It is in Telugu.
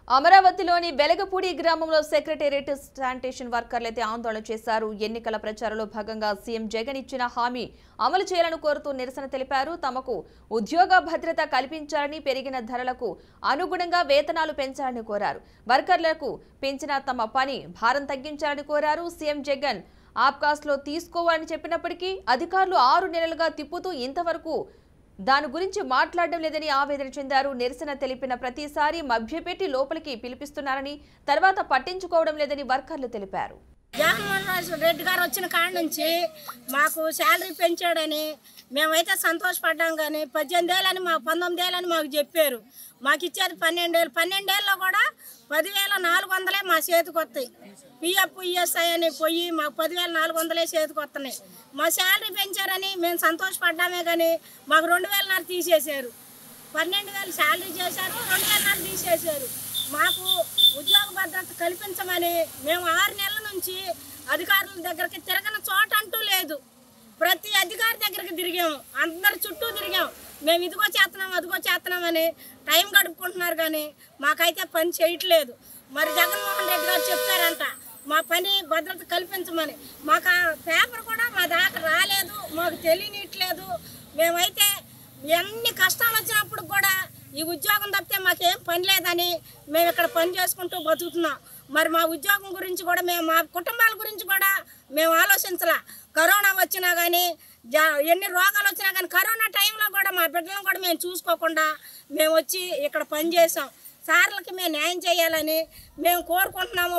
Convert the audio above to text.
అమరావతిలోని వెలగపూడి గ్రామంలో సెక్రటేరియట్ శానిటేషన్ వర్కర్లైతే ఆందోళన చేశారు. ఎన్నికల ప్రచారంలో భాగంగా సీఎం జగన్ ఇచ్చిన హామీ అమలు చేయాలని కోరుతూ నిరసన తెలిపారు. తమకు ఉద్యోగ భద్రత కల్పించాలని, పెరిగిన ధరలకు అనుగుణంగా వేతనాలు పెంచాలని కోరారు. వర్కర్లకు పెంచిన తమ పని భారం తగ్గించాలని కోరారు. సీఎం జగన్ ఆబ్కాస్లో తీసుకోవాలని చెప్పినప్పటికీ అధికారులు 6 నెలలుగా తిప్పుతూ ఇంతవరకు దాని గురించి మాట్లాడడం లేదని ఆవేదన చెందారు. నిరసన తెలిపిన ప్రతిసారి మభ్యపెట్టి లోపలికి పిలిపిస్తున్నారని, తర్వాత పట్టించుకోవడం లేదని వర్కర్లు తెలిపారు. జగన్మోహన్ రెడ్డి గారు వచ్చిన కాడ నుంచి మాకు శాలరీ పెంచాడని మేమైతే సంతోషపడ్డాం. కానీ 18 ఏళ్ళని మాకు 19 ఏళ్ళని మాకు చెప్పారు. మాకు ఇచ్చేది 12 ఏళ్ళు. 12 ఏళ్ళలో కూడా 10,400 మా చేతికి వస్తాయి. పిఎఫ్ ఈఎస్ఐ అని పోయి మాకు 10,400 చేతికి వస్తున్నాయి. మా శాలరీ పెంచారని మేము సంతోషపడ్డామే. కానీ మాకు 2,000 తీసేశారు. 12,000 శాలరీ చేశారు, 2,000 తీసేశారు. మాకు ఉద్యోగ భద్రత కల్పించమని మేము 6 నెలల నుంచి అధికారుల దగ్గరికి తిరగని చోట అంటూ లేదు. ప్రతి అధికారి దగ్గరికి తిరిగాము, అందరి చుట్టూ తిరిగాము. మేము ఇదిగో చేస్తున్నాం, అదిగో చేస్తున్నామని టైం గడుపుకుంటున్నారు. కానీ మాకైతే పని చేయట్లేదు. మరి జగన్మోహన్ రెడ్డి గారు చెప్పారంట మా పని భద్రత కల్పించమని. మాకు ఆ పేపర్ కూడా మా దాకా రాలేదు, మాకు తెలియనిట్లేదు. మేమైతే ఎన్ని కష్టాలు వచ్చినప్పుడు కూడా ఈ ఉద్యోగం తప్పితే మాకేం పని లేదని మేము ఇక్కడ పని చేసుకుంటూ బతుకుతున్నాం. మరి మా ఉద్యోగం గురించి కూడా మేము, మా కుటుంబాల గురించి కూడా మేము ఆలోచించాల. కరోనా వచ్చినా కానీ, ఎన్ని రోగాలు వచ్చినా కానీ, కరోనా టైంలో కూడా మా బిడ్డలను కూడా మేము చూసుకోకుండా మేము వచ్చి ఇక్కడ పని చేసాం. సార్లకి మేము న్యాయం చేయాలని మేము కోరుకుంటున్నాము.